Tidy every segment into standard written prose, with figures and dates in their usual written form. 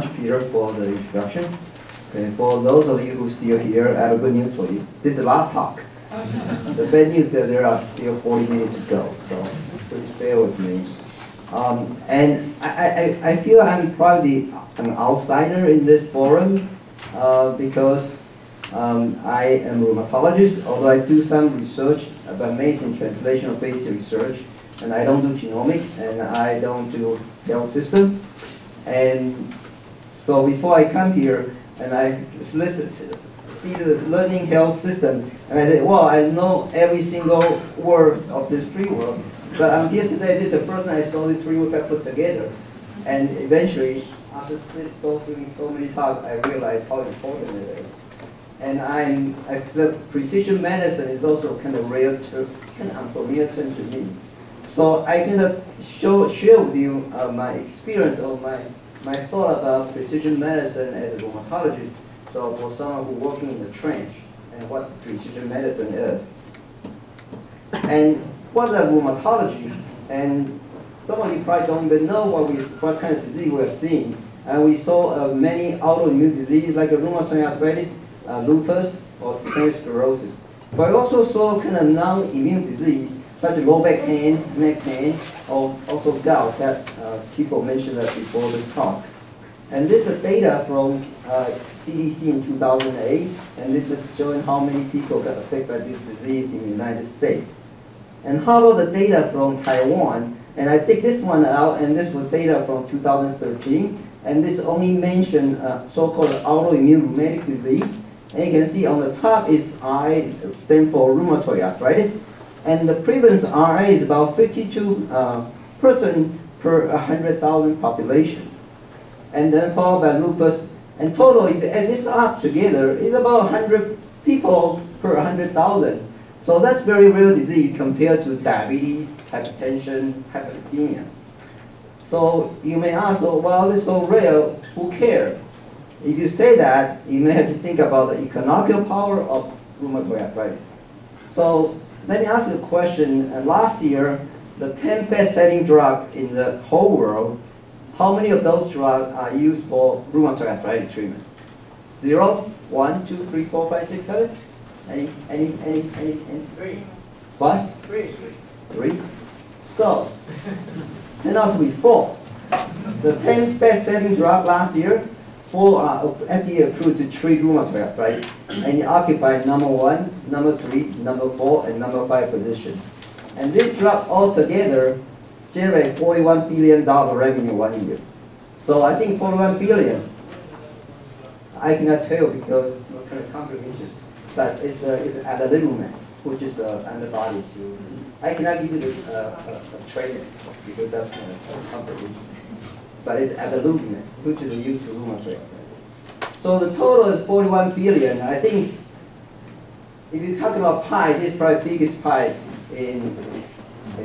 Peter, for the introduction. Okay, for those of you who are still here, I have good news for you. This is the last talk. The bad news is that there are still 40 minutes to go, so please bear with me. And I feel I'm probably an outsider in this forum because I am a rheumatologist, although I do some research, but mainly in translational-based research, and I don't do genomic, and I don't do health system. And so before I come here, and I see the learning health system, and I say, well, I know every single word of this three words, but until today, this is the first time I saw these three words put together. And eventually, after going through so many talks, I realized how important it is. And except precision medicine is also kind of rare to, kind of unfamiliar term to me. So I kind of share with you my experience or my thought about precision medicine as a rheumatologist. So for someone who's working in the trench and what precision medicine is. And what is rheumatology? And some of you probably don't even know what kind of disease we're seeing. And we saw many autoimmune diseases like rheumatoid arthritis, lupus, or systemic sclerosis. But we also saw kind of non-immune disease such as low back pain, neck pain, or also gout that people mentioned that before this talk. And this is the data from CDC in 2008, and it's just showing how many people got affected by this disease in the United States. And how about the data from Taiwan? And I picked this one out, and this was data from 2013, and this only mentioned so-called autoimmune rheumatic disease. And you can see on the top is I, stand for rheumatoid arthritis. And the prevalence RA is about 52 person per 100,000 population. And then followed by lupus. And total, if you add this up together, is about 100 people per 100,000. So that's very rare disease compared to diabetes, hypertension, hyperlipidemia. So you may ask, oh, well, this is so rare, who cares? If you say that, you may have to think about the economic power of rheumatoid arthritis. So let me ask you a question. Last year, the 10 best-selling drugs in the whole world, how many of those drugs are used for rheumatoid arthritis treatment? 0, 1, 2, 3, 4, 5, 6, 7? Any? 3. What? 3. 3? So, turned out to be 4. The 10 best-selling drugs last year, 4 are FDA approved to treat rheumatoid arthritis, and it occupied number 1, number 3, number 4, and number 5 position. And this drug altogether generate $41 billion revenue 1 year. So I think 41 billion, I cannot tell because it's not kind of comprehensive, but it's adalimumab, which is an antibody to. I cannot give you the trade name because that's kind of comprehensive. But it's adalimumab, which is used to rheumatoid. So the total is 41 billion. I think if you talk about pie, this is probably the biggest pie in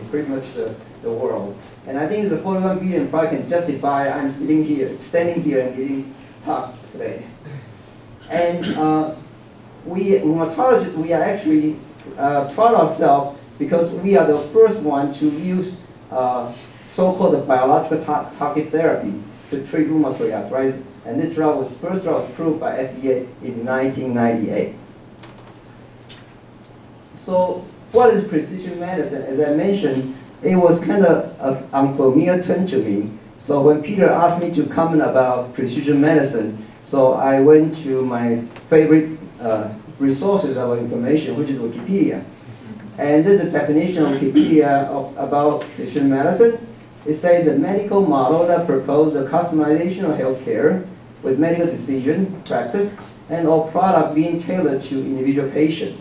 pretty much the world. And I think the 41 billion probably can justify I'm standing here and giving talk today. And we rheumatologists, we are actually proud ourselves because we are the first one to use so-called biological target therapy to treat rheumatoid arthritis. And this first drug was approved by FDA in 1998. So what is precision medicine? As I mentioned, it was kind of an unfamiliar term to me. So when Peter asked me to comment about precision medicine, so I went to my favorite resources of information, which is Wikipedia. And this is a definition of Wikipedia about precision medicine. It says a medical model that proposes the customization of healthcare with medical decision, practice, and or product being tailored to individual patient.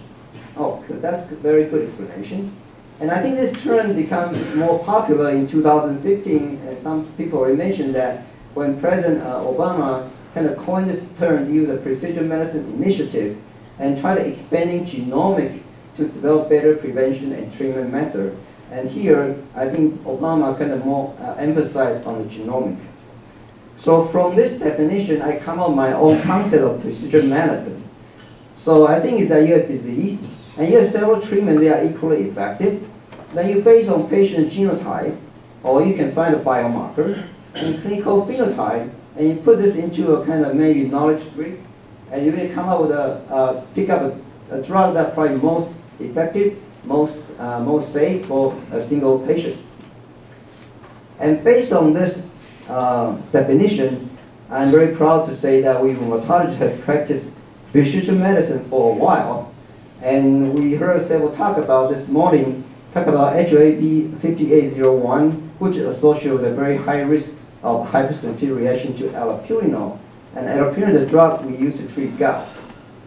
Oh, that's a very good explanation. And I think this term became more popular in 2015, and some people already mentioned that when President Obama kind of coined this term, use a precision medicine initiative, and try to expanding genomic to develop better prevention and treatment method. And here, I think Obama kind of more emphasized on the genomics. So from this definition, I come up with my own concept of precision medicine. So I think it's that you have disease, and you have several treatments that are equally effective. Then you base on patient genotype, or you can find a biomarker, and clinical phenotype, and you put this into a kind of maybe knowledge brick, and you will come up with pick up a drug that's probably most effective, most safe for a single patient. And based on this definition, I'm very proud to say that we rheumatologists have practiced precision medicine for a while. And we heard several talk about this morning, talk about HLA-5801, which is associated with a very high risk of hypersensitivity reaction to allopurinol. And allopurinol is the drug we use to treat gout.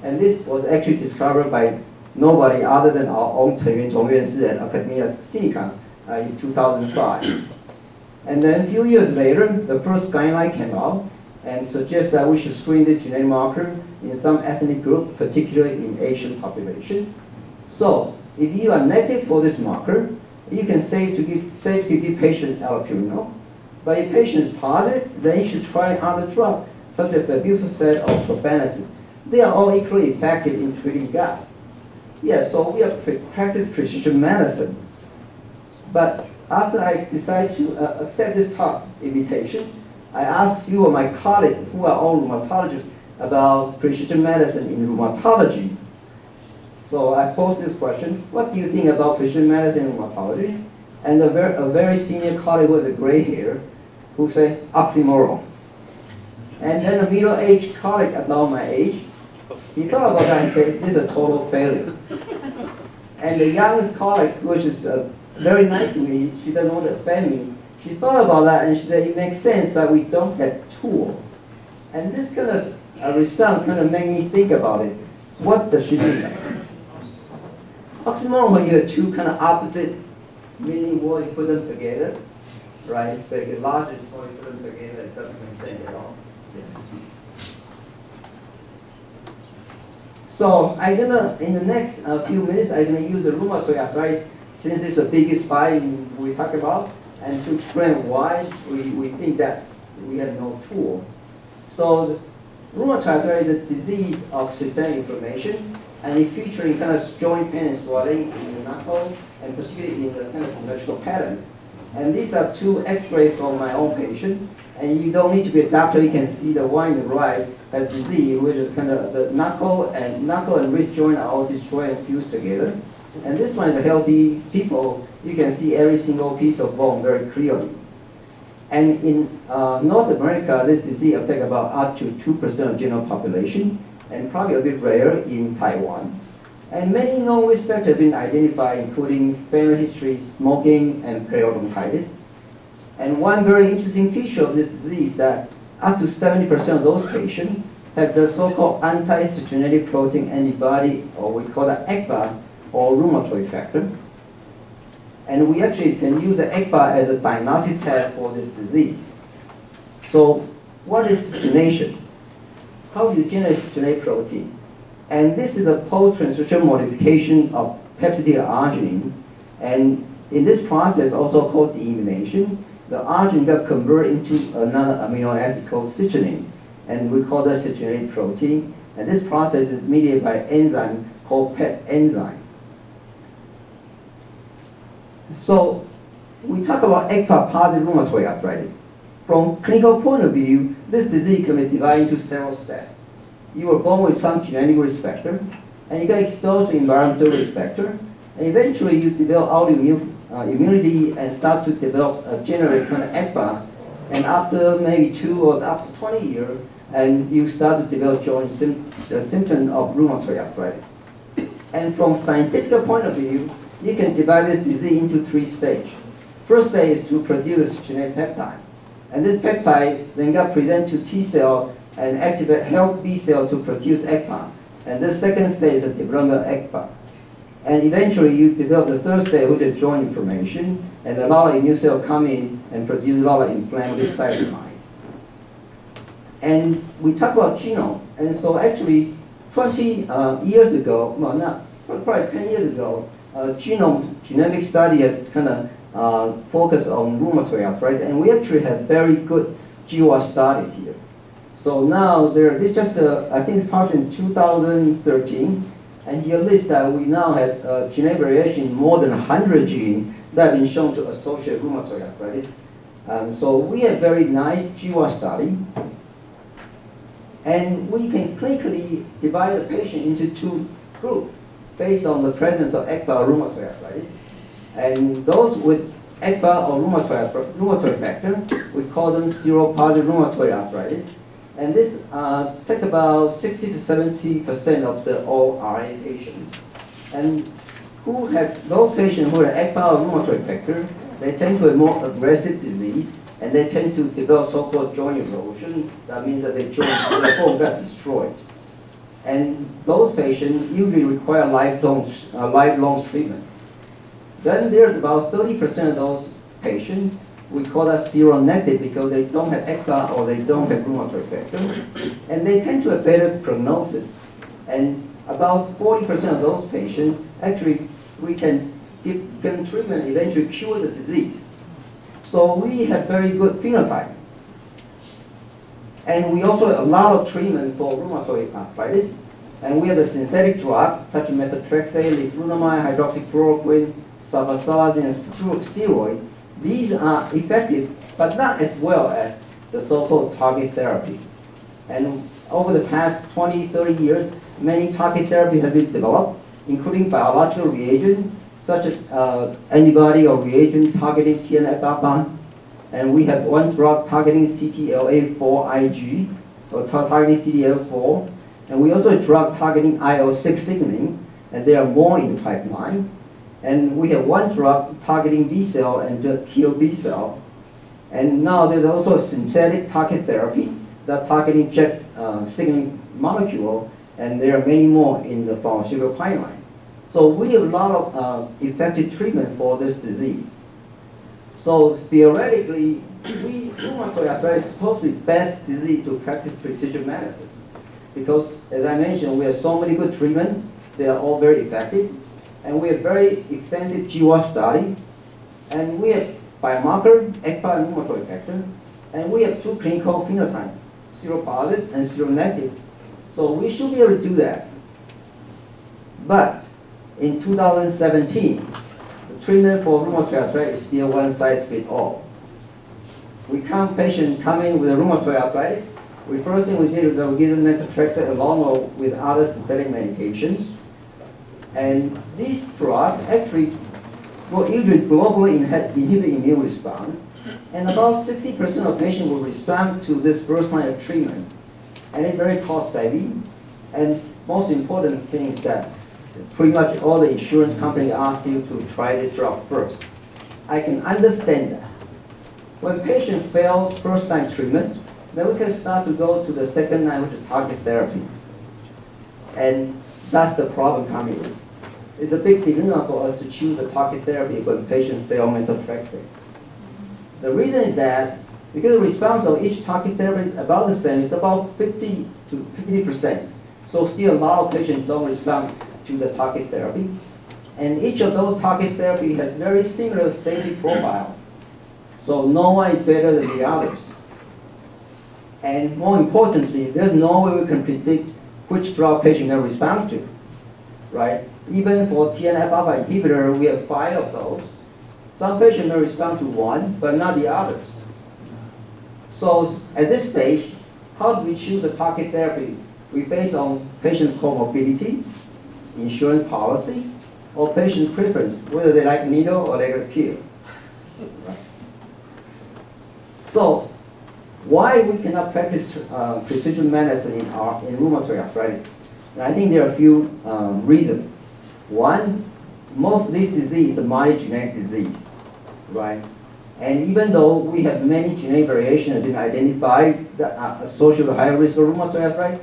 And this was actually discovered by nobody other than our own Chen Yuan at Academia Sinica in 2005. And then a few years later, the first guideline came out and suggests that we should screen the genetic marker in some ethnic group, particularly in Asian population. So if you are negative for this marker, you can safely give patient allopurinol. But if patient is positive, then you should try other drugs, such as abusacet or Prevalence. They are all equally effective in treating gout. Yes, so we have practiced precision medicine. But after I decided to accept this talk invitation, I asked a few of my colleagues who are all rheumatologists about precision medicine in rheumatology. So I posed this question: what do you think about precision medicine in rheumatology? And a very senior colleague with a gray hair who said oxymoron. And then a middle-aged colleague about my age, he thought about that and said, this is a total failure. And the youngest colleague, which is very nice to me, she doesn't want to offend me, she thought about that and she said, it makes sense that we don't have tool. And this kind of response kind of made me think about it. What does she mean? Oxymoron, when you have two kind of opposite, meaning when you put them together, right? So the largest when you put them together, it doesn't make sense at all. So I'm gonna, in the next few minutes, I'm gonna use the rheumatoid arthritis, since this is the biggest spike we talk about, and to explain why we think that we have no tool. So the rheumatoid arthritis is a disease of systemic inflammation, and it featuring kind of joint pain and swelling in the knuckle, and particularly in the kind of symmetrical pattern. And these are two x-rays from my own patient. And you don't need to be a doctor, you can see the one on the right has disease, which is kind of the knuckle and wrist joint are all destroyed and fused together. And this one is a healthy people, you can see every single piece of bone very clearly. And in North America, this disease affects about up to 2% of general population, and probably a bit rare in Taiwan. And many known risk factors have been identified, including family history, smoking, and periodontitis. And one very interesting feature of this disease is that up to 70% of those patients have the so-called anti-citrullinated protein antibody, or we call it ACPA, or rheumatoid factor. And we actually can use the ACPA as a diagnostic test for this disease. So what is citrullation? How do you generate citrullinated protein? And this is a post-transcription modification of peptide arginine. And in this process, also called deamination, the arginine got converted into another amino acid called citrulline. And we call that citrullinated protein. And this process is mediated by an enzyme called PEP enzyme. So we talk about ACPA+ rheumatoid arthritis. From clinical point of view, this disease can be divided into several steps. You were born with some genetic risk factor, and you got exposed to environmental risk factor, and eventually you develop autoimmune immunity and start to develop a generate kind of ACPA, and after maybe 2 or up to 20 years, and you start to develop joint the symptom of rheumatoid arthritis. And from scientific point of view, you can divide this disease into 3 stages. First stage is to produce citrullinated peptide. And this peptide then got presented to T cell and help B cell to produce ACPA. And the second stage is the development of ACPA. And eventually you develop the third stage, which is joint inflammation, and a lot of immune cells come in and produce a lot of inflammatory cytokine. And we talk about genome. And so actually 20 years ago, well not, probably 10 years ago, genomic study has kind of focused on rheumatoid arthritis, and we actually have very good GWAS study here. So now this just I think it's published in 2013, and here lists that we now have genetic variation in more than 100 genes that have been shown to associate rheumatoid arthritis. So we have very nice GWAS study, And we can clinically divide the patient into two groups based on the presence of ACPA or rheumatoid arthritis. And those with ACPA or rheumatoid factor, we call them seropositive rheumatoid arthritis. And this take about 60 to 70% of the all RA patients. And who have those patients who have ACPA or rheumatoid factor, they tend to have more aggressive disease, and they tend to develop so-called joint erosion. That means that their bone got destroyed. And those patients usually require lifelong treatment. Then there's about 30% of those patients, we call that seronegative because they don't have ACPA or they don't have rheumatoid factor. And they tend to have better prognosis. And about 40% of those patients, actually, we can give them treatment and eventually cure the disease. So we have very good phenotype. And we also have a lot of treatment for rheumatoid arthritis. And we have the synthetic drugs such as methotrexate, leflunomide, hydroxychloroquine, sulfasalazine, and steroid. These are effective, but not as well as the so-called target therapy. And over the past 20, 30 years, many target therapies have been developed, including biological reagents, such as antibody or reagent targeting TNF-alpha. And we have one drug targeting CTLA4 Ig, or targeting CTLA4. And we also have a drug targeting IL-6 signaling, and there are more in the pipeline. And we have one drug targeting B cell and to kill B cell. And now there's also a synthetic target therapy that targeting JAK signaling molecule, and there are many more in the pharmaceutical pipeline. So we have a lot of effective treatment for this disease. So theoretically, rheumatoid arthritis is supposed to be the best disease to practice precision medicine. Because, as I mentioned, we have so many good treatments. They are all very effective. And we have very extensive GWAS study. And we have biomarker, ACPA and rheumatoid factor. And we have two clinical phenotypes, seropositive and seronegative. So we should be able to do that. But in 2017, the treatment for rheumatoid arthritis is still one size fits all. We count patients coming with a rheumatoid arthritis. The first thing we did is we give them methotrexate along with other synthetic medications. And these drugs actually will usually globally inhibit immune response. And about 60% of patients will respond to this first line of treatment. And it's very cost saving. And most important thing is that pretty much all the insurance companies ask you to try this drug first. I can understand that. When patients fail first line treatment, then we can start to go to the second line, which is target therapy. And that's the problem coming in. It's a big dilemma for us to choose a target therapy when patients fail methotrexate. The reason is that because the response of each target therapy is about the same, it's about 50 to 50%. So still a lot of patients don't respond to the target therapy. And each of those target therapy has very similar safety profile. So no one is better than the others. And more importantly, there's no way we can predict which drug patient will respond to, right? Even for TNF-alpha inhibitor, we have 5 of those. Some patients may respond to one, but not the others. So at this stage, how do we choose a target therapy? We base on patient comorbidity, insurance policy, or patient preference, whether they like needle or they like pill. Right? So why we cannot practice precision medicine in rheumatoid arthritis? And I think there are a few reasons. One, most of this disease is a multi-genetic disease, right? And even though we have many genetic variations that have been identified that are associated with higher risk of rheumatoid arthritis,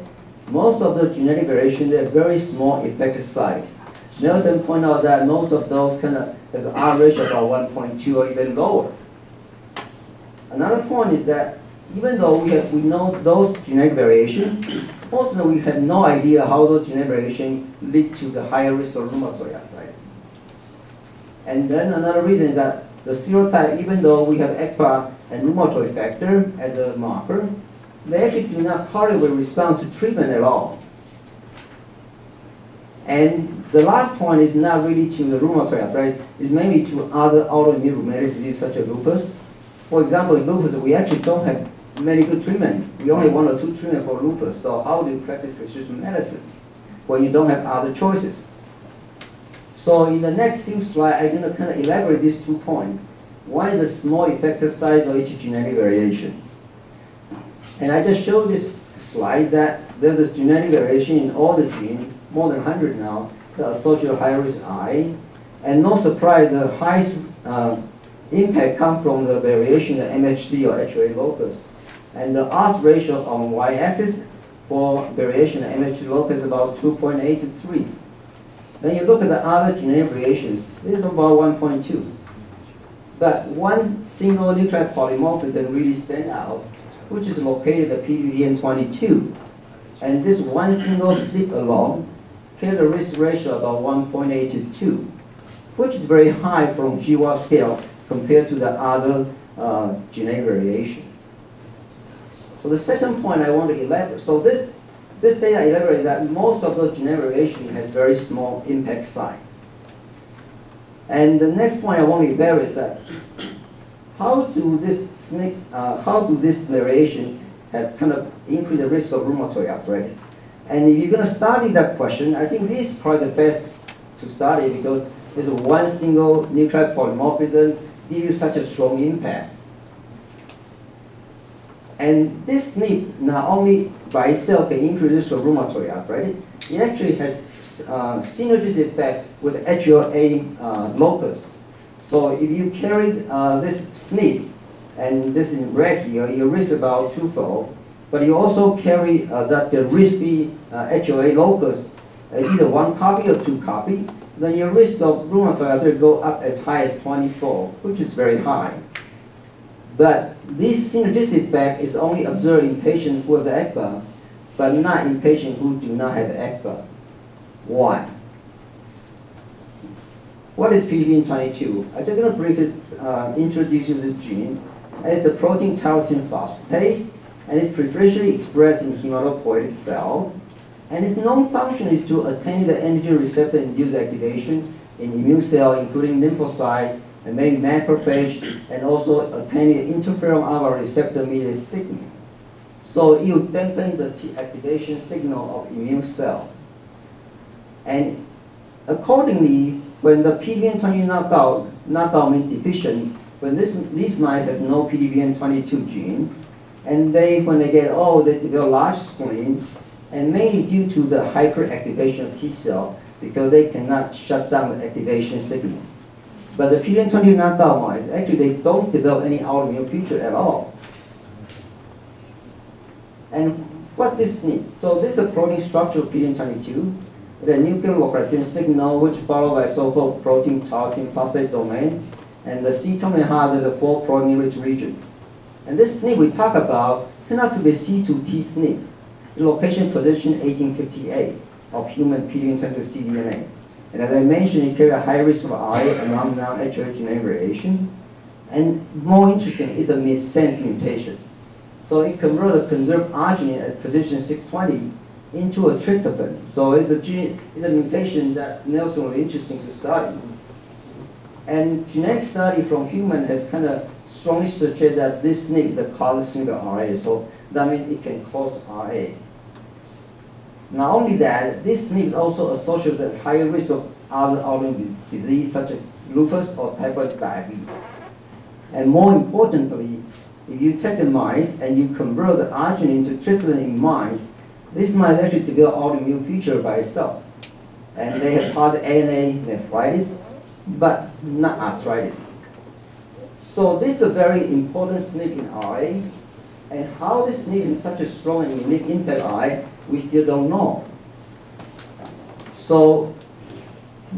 most of the genetic variations are very small effective size. Nelson pointed out that most of those kind of has an R ratio about 1.2 or even lower. Another point is that even though we know those genetic variations, most of them we have no idea how those genetic variations lead to the higher risk of rheumatoid arthritis. And then another reason is that the serotype, even though we have ACPA and rheumatoid factor as a marker, they actually do not correlate with response to treatment at all. And the last point is not really to the rheumatoid arthritis, it's mainly to other autoimmune rheumatic diseases such as lupus. For example, in lupus, we actually don't have many good treatment. We only one or two treatment for lupus. So how do you practice precision medicine when you don't have other choices? So in the next few slides, I'm going to kind of elaborate these 2 points. One is the small effective size of each genetic variation. And I just showed this slide that there's this genetic variation in all the genes, more than 100 now, that are associated with high-risk eye. And no surprise, the highest impact comes from the variation in MHC or HLA locus. And the odds ratio on y-axis for variation in MHC locus is about 2.8 to 3. Then you look at the other genetic variations, this is about 1.2. But one single nucleotide polymorphism really stands out, which is located at PDVN22. And this one single SNP alone carries a risk ratio about 1.8 to 2, which is very high from GWAS scale compared to the other genetic variation. So the second point I want to elaborate, so this data elaborates that most of the genetic variation has very small impact size. And the next point I want to elaborate is that how do this variation have kind of increased the risk of rheumatoid arthritis? And if you're going to study that question, I think this is probably the best to study because there's one single nucleotide polymorphism gives you such a strong impact. And this SNP not only by itself can increase the risk of rheumatoid arthritis, it actually has synergistic effect with HLA locus. So if you carry this SNP, and this in red here, you risk about twofold, but you also carry that the risky HLA locus, either 1 copy or 2 copy, then your risk of rheumatoid arthritis go up as high as 24, which is very high. But this synergistic effect is only observed in patients who have the ACPA, but not in patients who do not have ACPA. Why? What is PDVN22? I'm just going to briefly introduce you to this gene. It's a protein tyrosine phosphatase, and it's preferentially expressed in hematopoietic cell. And its known function is to attain the antigen receptor-induced activation in immune cell, including lymphocyte, and maybe macrophage, and also attaining interferon alpha receptor-mediated signaling. So you dampen the T activation signal of immune cell. And accordingly, when the PDVN22 knockout means deficient, when this mice has no PDVN22 gene, and when they get old, they develop large spleen, and mainly due to the hyperactivation of T cell, because they cannot shut down the activation signal. But the PDVN22 knockout mice, actually they don't develop any autoimmune feature at all. And what this means? So this is a protein structure of PDVN22, the nuclear localization signal, which followed by so-called protein tyrosine phosphate domain, and the C-terminal heart is a 4 protein-rich region. And this SNP we talk about turned out to be C2T SNP, the location position 1858 of human PDVN22 cDNA. And as I mentioned, it carries a high risk of RA among non-HLA genetic variation. And more interesting is a missense mutation. So it converts a conserved arginine at position 620 into a tryptophan. So it's a mutation that Nelson was interesting to study. And genetic study from human has kind of strongly suggested that this SNP is a causative of RA. So that means it can cause RA. Not only that, this SNP is also associated with higher risk of other autoimmune disease such as lupus or type 1 diabetes. And more importantly, if you take the mice and you convert the arginine into tryptophan in mice, this mice actually develop autoimmune feature by itself. And they have positive ANA nephritis, but not arthritis. So this is a very important SNP in RA. And how this SNP is such a strong and unique impact RA, we still don't know. So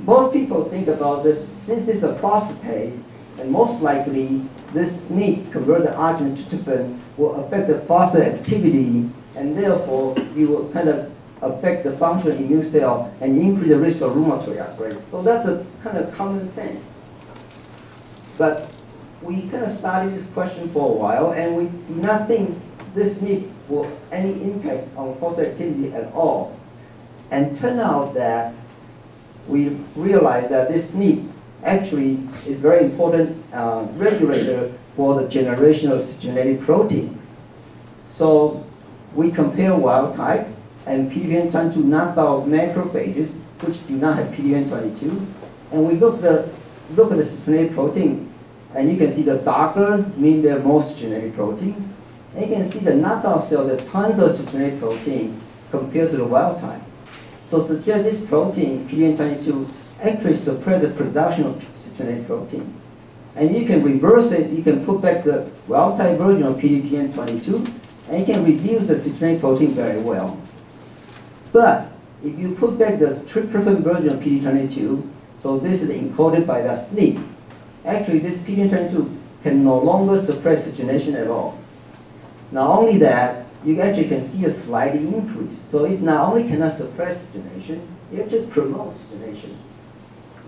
most people think about this, since this is a phosphatase, and most likely this SNP converted arginine to tryptophan will affect the phosphate activity, and therefore you will kind of affect the function of immune cell and increase the risk of rheumatoid arthritis. So that's a kind of common sense. But we kind of studied this question for a while, and we do not think this SNP will have any impact on phosphate activity at all. And turned out that we realized that this SNP actually is very important regulator for the generation of genetic protein. So we compare wild type and PD-L1 knocked out macrophages which do not have PD-L1, and we look at the citrullinated protein, and you can see the darker mean they're more citrullinated protein. And you can see the knockout cell, the tons of citrullinated protein compared to the wild type. So suggest this protein, PD-L1, actually suppress the production of citrullinated protein. And you can reverse it, you can put back the wild type version of PD-L1, and you can reduce the citrullinated protein very well. But if you put back the tryptophan version of PD-L1, so this is encoded by the SNP, actually this PD-L1 can no longer suppress citrullination at all. Not only that, you actually can see a slight increase. So it not only cannot suppress citrullination, it actually promotes citrullination.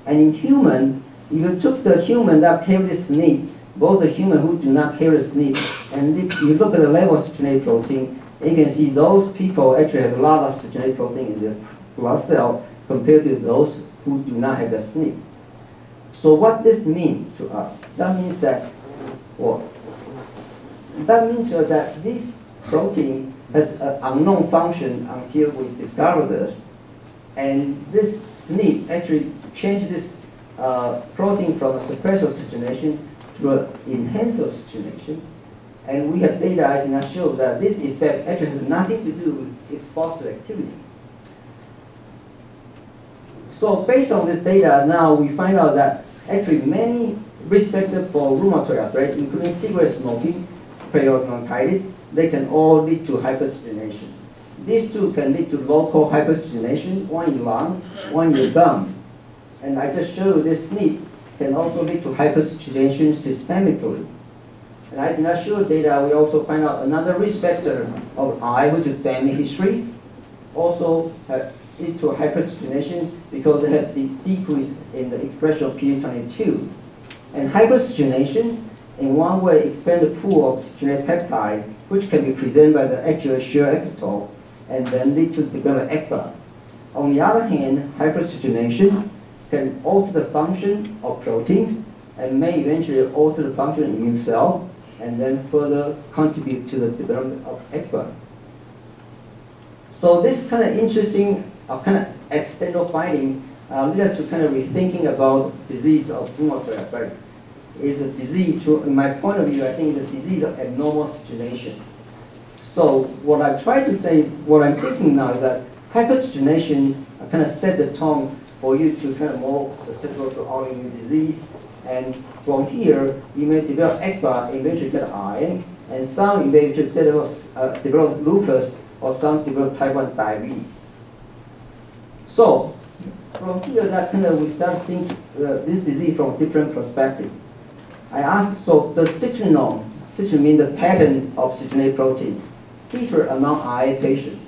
And in human, if you took the human that carry SNP, both the human who do not carry SNP, and if you look at the level of citrullinated protein, you can see those people actually have a lot of citrullinated protein in their blood cell compared to those who do not have the SNP. So what this means to us? That means that, that this protein has an unknown function until we discover this. And this SNP actually changed this protein from a suppressor of citrullination to an enhancer of citrullination. And we have data I can show that this effect actually has nothing to do with its phosphate activity. So based on this data, now we find out that actually many risk factors for rheumatoid arthritis, including cigarette smoking, periodontitis, they can all lead to hypercitrullination. These two can lead to local hypercitrullination, one in lung, one in the gum. And I just showed you this SNP can also lead to hypercitrullination systemically. And I did not show data, we also find out another risk factor of eye, which is family history, also lead to hypercitrullination because they have the decrease in the expression of PD-L1. And hypercitrullination, in one way, expand the pool of citrullinate peptide, which can be presented by the actual shear epitope, and then lead to development of ACPA. On the other hand, hypercitrullination can alter the function of protein and may eventually alter the function of immune cell, and then further contribute to the development of ACPA. So this kind of interesting kind of external finding leads us to kind of rethinking about disease of rheumatoid arthritis. It's a disease, in my point of view, I think it's a disease of abnormal citrullination. So what I try to say, what I'm thinking now is that hypercitrullination kind of set the tone for you to kind of more susceptible to autoimmune disease. And from here, you may develop ACPA, eventually get IN, and some eventually develop lupus, or some develop type 1 diabetes. So from here, that kind of we start thinking this disease from a different perspective. I asked, so the citrullinated, citrulline means the pattern of citrullinated protein, differ among RA patients.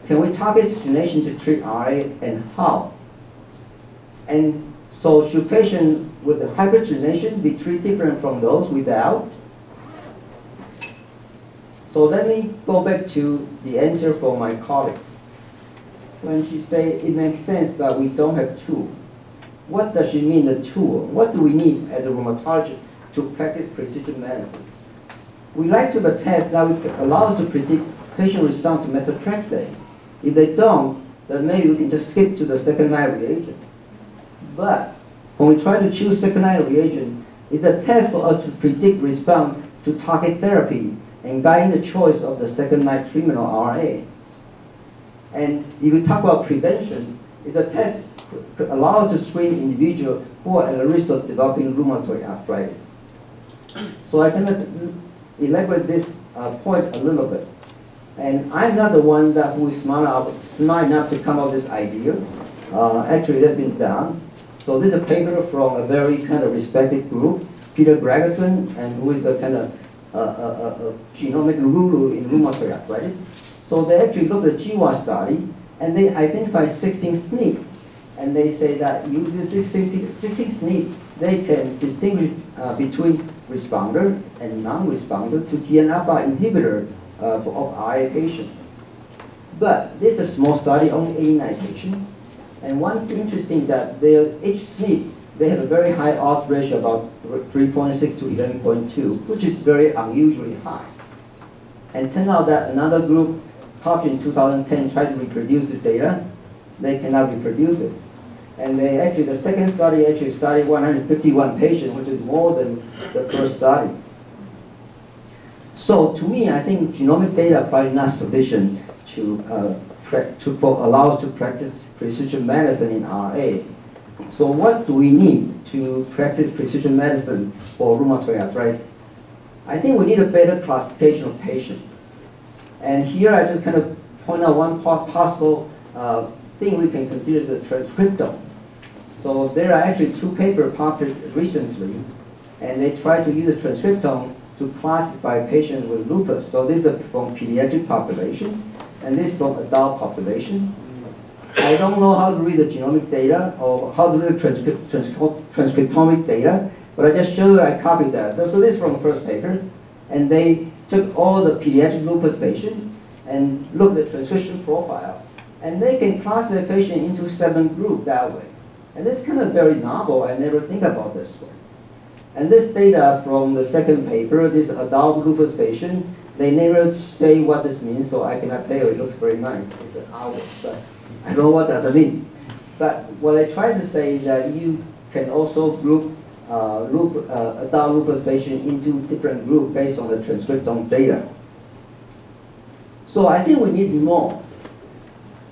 Can we target citrullation to treat RA, and how? And so should patients with the hypercitrullination be treated different from those without? So let me go back to the answer from my colleague. When she said it makes sense that we don't have tool. What does she mean, the tool? What do we need as a rheumatologist to practice precision medicine? We like to have a test that would allow us to predict patient response to methotrexate. If they don't, then maybe we can just skip to the second-line reagent. But when we try to choose second-line reagent, it's a test for us to predict response to target therapy and guiding the choice of the second-line treatment of RA. And if we talk about prevention, it's a test that allows us to screen individuals who are at risk of developing rheumatoid arthritis. So I can elaborate this point a little bit. And I'm not the one who is smart enough to come up with this idea. Actually, that's been done. So this is a paper from a very kind of respected group, Peter Gregerson, and who is a kind of genomic guru in rheumatoid arthritis. So they actually looked at the GWAS study, and they identified 16 SNP. And they say that using 16 SNP, they can distinguish between responder and non-responder to TNF inhibitor of RA patients. But this is a small study, only 89 patients. And one thing interesting that each SNP, they have a very high odds ratio, about 3.6 to 11.2, which is very unusually high. And turned out that another group published in 2010 tried to reproduce the data. They cannot reproduce it. And they actually, the second study actually studied 151 patients, which is more than the first study. So to me, I think genomic data are probably not sufficient to allow us to practice precision medicine in RA. So what do we need to practice precision medicine for rheumatoid arthritis? I think we need a better classification of patients. And here I just kind of point out one possible thing we can consider as a transcriptome. So there are actually 2 papers published recently, and they try to use a transcriptome to classify patients with lupus. So this is from pediatric population, and this from adult population. I don't know how to read the genomic data or how to read the transcriptomic data, but I just showed you I copied that. So this is from the first paper, and they took all the pediatric lupus patients and looked at the transcription profile, and they can classify patients into 7 groups that way. And this is kind of very novel. I never think about this way. And this data from the second paper, this adult lupus patient, they never say what this means, so I cannot tell you. It looks very nice. It's an owl, but I don't know what does it mean. But what I try to say is that you can also group adult lupus patient into different groups based on the transcriptome data. So I think we need more.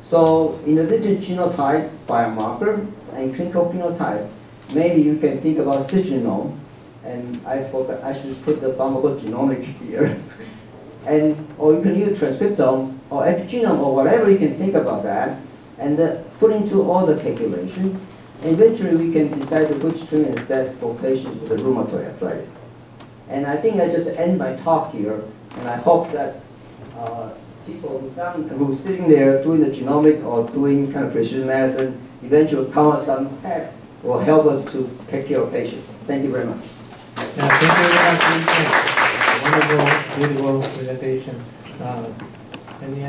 So in addition to genotype, biomarker, and clinical phenotype, maybe you can think about citrullinated, and I forgot I should put the pharmacogenomic here. Or you can use transcriptome or epigenome or whatever you can think about that, and put into all the calculation. Eventually we can decide which treatment is best for patients with rheumatoid arthritis. And I think I just end my talk here, and I hope that people who are sitting there doing the genomic or doing kind of precision medicine eventually come up with some tests will help us to take care of patients. Thank you very much. Yeah, thank you very much. Wonderful, beautiful presentation. Any